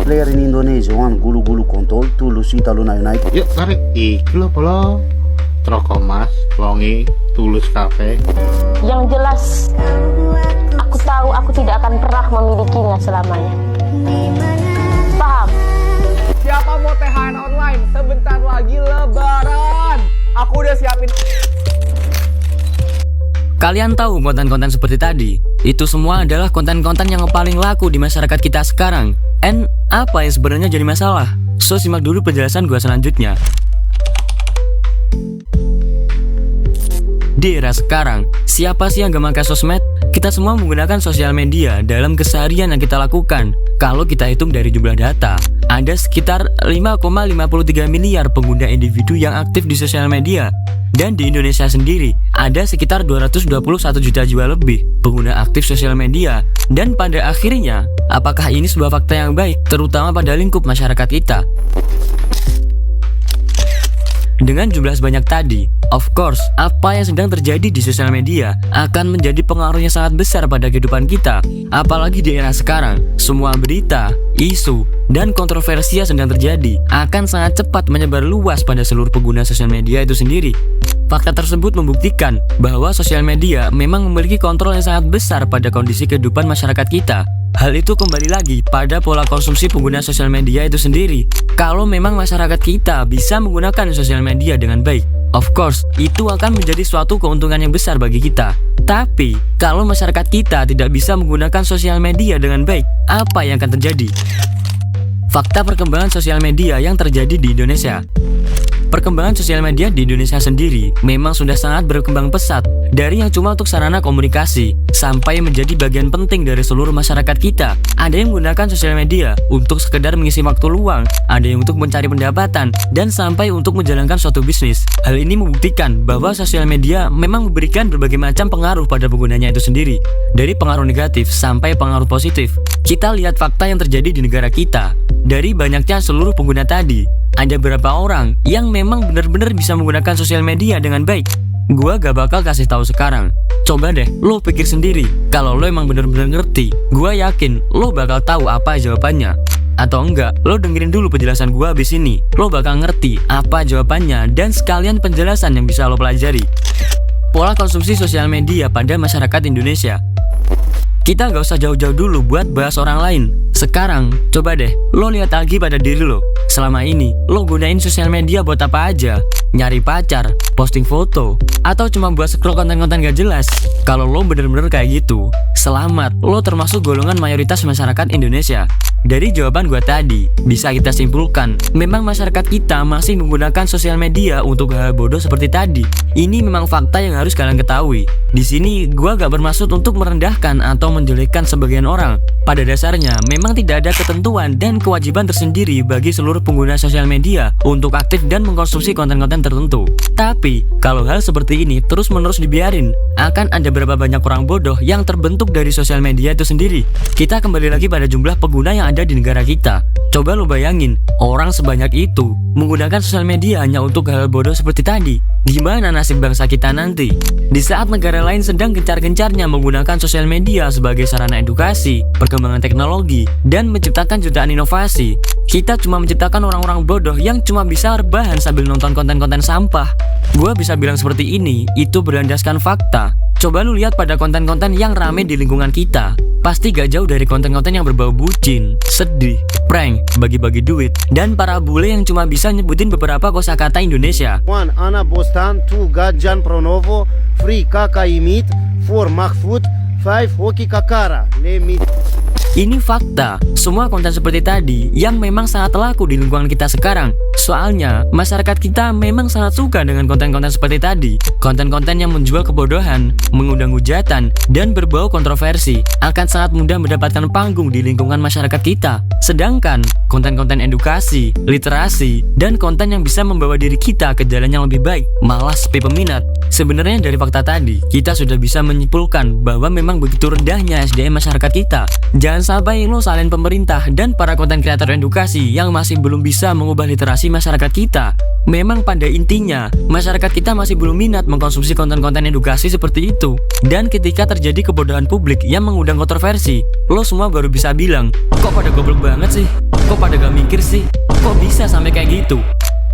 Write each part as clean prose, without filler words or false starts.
Player in Indonesia wan gulu-gulu kontol Tulus Italuna United. Yuk tarik iklo polo Trokomas, Wongi, Tulus Cafe. Yang jelas, aku tahu aku tidak akan pernah memilikinya selamanya. Paham? Siapa mau THR online? Sebentar lagi lebaran. Aku udah siapin. Kalian tahu konten-konten seperti tadi? Itu semua adalah konten-konten yang paling laku di masyarakat kita sekarang. And apa yang sebenarnya jadi masalah? So, simak dulu penjelasan gua selanjutnya. Di era sekarang, siapa sih yang gak pakai sosmed? Kita semua menggunakan sosial media dalam keseharian yang kita lakukan. Kalau kita hitung dari jumlah data, ada sekitar 5,53 miliar pengguna individu yang aktif di sosial media. Dan di Indonesia sendiri, ada sekitar 221 juta jiwa lebih pengguna aktif sosial media. Dan pada akhirnya, apakah ini sebuah fakta yang baik, terutama pada lingkup masyarakat kita? Dengan jumlah sebanyak tadi, of course, apa yang sedang terjadi di sosial media akan menjadi pengaruhnya sangat besar pada kehidupan kita. Apalagi di era sekarang, semua berita, isu, dan kontroversi yang sedang terjadi akan sangat cepat menyebar luas pada seluruh pengguna sosial media itu sendiri. Fakta tersebut membuktikan bahwa sosial media memang memiliki kontrol yang sangat besar pada kondisi kehidupan masyarakat kita. Hal itu kembali lagi pada pola konsumsi pengguna sosial media itu sendiri. Kalau memang masyarakat kita bisa menggunakan sosial media dengan baik, of course, itu akan menjadi suatu keuntungan yang besar bagi kita. Tapi, kalau masyarakat kita tidak bisa menggunakan sosial media dengan baik, apa yang akan terjadi? Fakta perkembangan sosial media yang terjadi di Indonesia. Perkembangan sosial media di Indonesia sendiri memang sudah sangat berkembang pesat, dari yang cuma untuk sarana komunikasi sampai menjadi bagian penting dari seluruh masyarakat kita. Ada yang menggunakan sosial media untuk sekedar mengisi waktu luang, ada yang untuk mencari pendapatan, dan sampai untuk menjalankan suatu bisnis. Hal ini membuktikan bahwa sosial media memang memberikan berbagai macam pengaruh pada penggunanya itu sendiri, dari pengaruh negatif sampai pengaruh positif. Kita lihat fakta yang terjadi di negara kita. Dari banyaknya seluruh pengguna tadi, ada beberapa orang yang memang benar-benar bisa menggunakan sosial media dengan baik. Gua gak bakal kasih tahu sekarang. Coba deh, lo pikir sendiri. Kalau lo emang benar-benar ngerti, gua yakin lo bakal tahu apa jawabannya. Atau enggak, lo dengerin dulu penjelasan gua abis ini. Lo bakal ngerti apa jawabannya dan sekalian penjelasan yang bisa lo pelajari. Pola konsumsi sosial media pada masyarakat Indonesia. Kita gak usah jauh-jauh dulu buat bahas orang lain. Sekarang, coba deh, lo lihat lagi pada diri lo. Selama ini, lo gunain sosial media buat apa aja? Nyari pacar, posting foto, atau cuma buat scroll konten-konten gak jelas? Kalau lo bener-bener kayak gitu, selamat, lo termasuk golongan mayoritas masyarakat Indonesia. Dari jawaban gua tadi, bisa kita simpulkan, memang masyarakat kita masih menggunakan sosial media untuk hal bodoh seperti tadi. Ini memang fakta yang harus kalian ketahui. Di sini, gua gak bermaksud untuk merendahkan atau menjelekkan sebagian orang. Pada dasarnya, memang tidak ada ketentuan dan kewajiban tersendiri bagi seluruh pengguna sosial media untuk aktif dan mengkonsumsi konten-konten tertentu. Tapi, kalau hal seperti ini terus-menerus dibiarin, akan ada berapa banyak orang bodoh yang terbentuk dari sosial media itu sendiri. Kita kembali lagi pada jumlah pengguna yang ada di negara kita. Coba lo bayangin, orang sebanyak itu menggunakan sosial media hanya untuk hal bodoh seperti tadi. Gimana nasib bangsa kita nanti? Di saat negara lain sedang gencar-gencarnya menggunakan sosial media sebagai sarana edukasi, perkembangan teknologi, dan menciptakan jutaan inovasi, kita cuma menciptakan orang-orang bodoh yang cuma bisa rebahan sambil nonton konten-konten sampah. Gua bisa bilang seperti ini, itu berlandaskan fakta. Coba lu lihat pada konten-konten yang rame di lingkungan kita. Pasti gak jauh dari konten-konten yang berbau bucin, sedih, prank, bagi-bagi duit, dan para bule yang cuma bisa nyebutin beberapa kosakata Indonesia. 1 Ana Bostan, 2 Gadjan Pronovo, 3 Kaka Imit, 4 Mahfud, 5 Hoki Kakara. Ini fakta, semua konten seperti tadi yang memang sangat laku di lingkungan kita sekarang. Soalnya, masyarakat kita memang sangat suka dengan konten-konten seperti tadi. Konten-konten yang menjual kebodohan, mengundang hujatan, dan berbau kontroversi akan sangat mudah mendapatkan panggung di lingkungan masyarakat kita. Sedangkan, konten-konten edukasi, literasi, dan konten yang bisa membawa diri kita ke jalan yang lebih baik malah sepi peminat. Sebenarnya dari fakta tadi, kita sudah bisa menyimpulkan bahwa memang begitu rendahnya SDM masyarakat kita. Jangan sampai lo salin pemerintah dan para konten kreator edukasi yang masih belum bisa mengubah literasi masyarakat kita. Memang pada intinya, masyarakat kita masih belum minat mengkonsumsi konten-konten edukasi seperti itu. Dan ketika terjadi kebodohan publik yang mengundang kontroversi, lo semua baru bisa bilang, kok pada goblok banget sih? Kok pada gak mikir sih? Kok bisa sampai kayak gitu?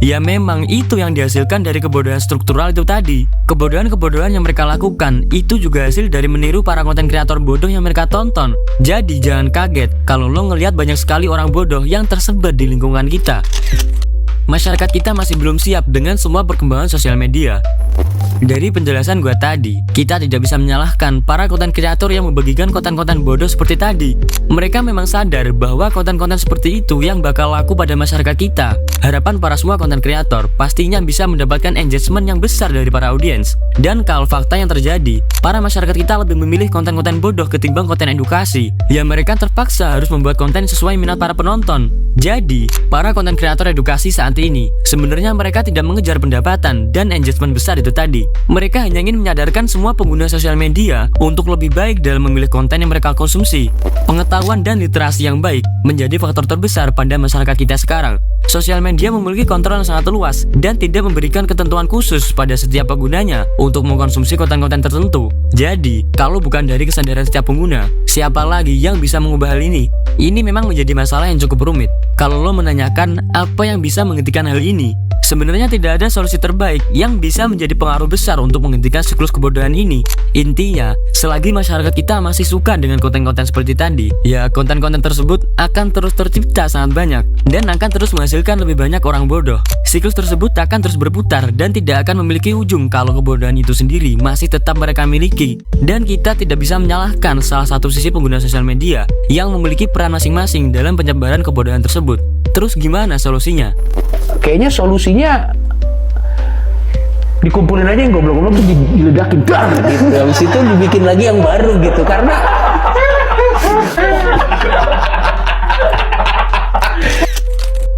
Ya memang itu yang dihasilkan dari kebodohan struktural itu tadi. Kebodohan-kebodohan yang mereka lakukan itu juga hasil dari meniru para konten kreator bodoh yang mereka tonton. Jadi jangan kaget kalau lo ngelihat banyak sekali orang bodoh yang tersebar di lingkungan kita. Masyarakat kita masih belum siap dengan semua perkembangan sosial media. Dari penjelasan gua tadi, kita tidak bisa menyalahkan para konten kreator yang membagikan konten-konten bodoh seperti tadi. Mereka memang sadar bahwa konten-konten seperti itu yang bakal laku pada masyarakat kita. Harapan para semua konten kreator pastinya bisa mendapatkan engagement yang besar dari para audiens. Dan kalau fakta yang terjadi, para masyarakat kita lebih memilih konten-konten bodoh ketimbang konten edukasi. Ya mereka terpaksa harus membuat konten sesuai minat para penonton. Jadi, para konten kreator edukasi saat ini, sebenarnya mereka tidak mengejar pendapatan dan engagement besar itu tadi. Mereka hanya ingin menyadarkan semua pengguna sosial media untuk lebih baik dalam memilih konten yang mereka konsumsi. Pengetahuan dan literasi yang baik menjadi faktor terbesar pada masyarakat kita sekarang. Sosial media memiliki kontrol yang sangat luas dan tidak memberikan ketentuan khusus pada setiap penggunanya untuk mengkonsumsi konten-konten tertentu. Jadi, kalau bukan dari kesadaran setiap pengguna, siapa lagi yang bisa mengubah hal ini? Ini memang menjadi masalah yang cukup rumit. Kalau lo menanyakan apa yang bisa menghentikan hal ini, sebenarnya tidak ada solusi terbaik yang bisa menjadi pengaruh besar untuk menghentikan siklus kebodohan ini. Intinya, selagi masyarakat kita masih suka dengan konten-konten seperti tadi, ya konten-konten tersebut akan terus tercipta sangat banyak dan akan terus menghasilkan lebih banyak orang bodoh. Siklus tersebut akan terus berputar dan tidak akan memiliki ujung kalau kebodohan itu sendiri masih tetap mereka miliki. Dan kita tidak bisa menyalahkan salah satu sisi pengguna sosial media yang memiliki peran masing-masing dalam penyebaran kebodohan tersebut. Terus gimana solusinya? Kayaknya solusinya dikumpulin aja yang goblok-goblok tuh diledakin dar gitu. Habis itu dibikin lagi yang baru gitu. Karena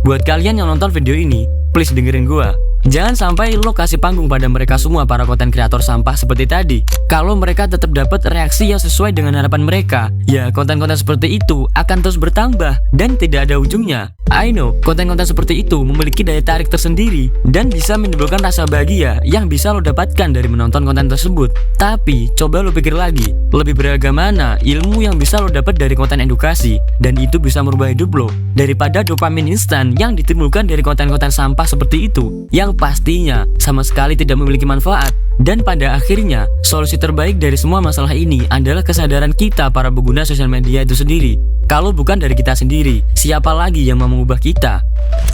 buat kalian yang nonton video ini, please dengerin gua. Jangan sampai lo kasih panggung pada mereka semua para konten kreator sampah seperti tadi. Kalau mereka tetap dapat reaksi yang sesuai dengan harapan mereka, ya konten-konten seperti itu akan terus bertambah dan tidak ada ujungnya. I know, konten-konten seperti itu memiliki daya tarik tersendiri dan bisa menimbulkan rasa bahagia yang bisa lo dapatkan dari menonton konten tersebut. Tapi, coba lo pikir lagi, lebih beragam mana ilmu yang bisa lo dapat dari konten edukasi dan itu bisa merubah hidup lo daripada dopamin instan yang ditimbulkan dari konten-konten sampah seperti itu yang pastinya sama sekali tidak memiliki manfaat. Dan pada akhirnya, solusi terbaik dari semua masalah ini adalah kesadaran kita para pengguna sosial media itu sendiri. Kalau bukan dari kita sendiri, siapa lagi yang mau mengubah kita?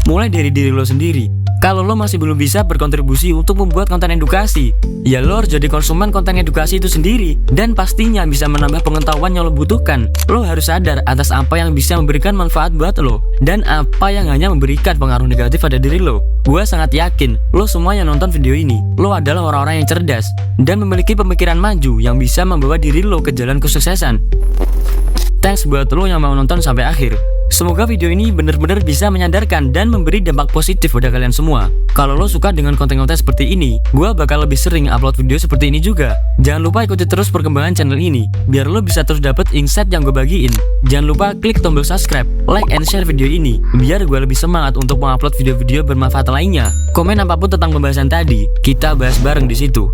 Mulai dari diri lo sendiri. Kalau lo masih belum bisa berkontribusi untuk membuat konten edukasi, ya lo harus jadi konsumen konten edukasi itu sendiri. Dan pastinya bisa menambah pengetahuan yang lo butuhkan. Lo harus sadar atas apa yang bisa memberikan manfaat buat lo dan apa yang hanya memberikan pengaruh negatif pada diri lo. Gua sangat yakin, lo semua yang nonton video ini, lo adalah orang-orang yang cerdas dan memiliki pemikiran maju yang bisa membawa diri lo ke jalan kesuksesan. Thanks buat lo yang mau nonton sampai akhir. Semoga video ini benar-benar bisa menyadarkan dan memberi dampak positif pada kalian semua. Kalau lo suka dengan konten-konten seperti ini, gue bakal lebih sering upload video seperti ini juga. Jangan lupa ikuti terus perkembangan channel ini, biar lo bisa terus dapet insight yang gue bagiin. Jangan lupa klik tombol subscribe, like and share video ini, biar gue lebih semangat untuk mengupload video-video bermanfaat lainnya. Komen apapun tentang pembahasan tadi, kita bahas bareng di situ.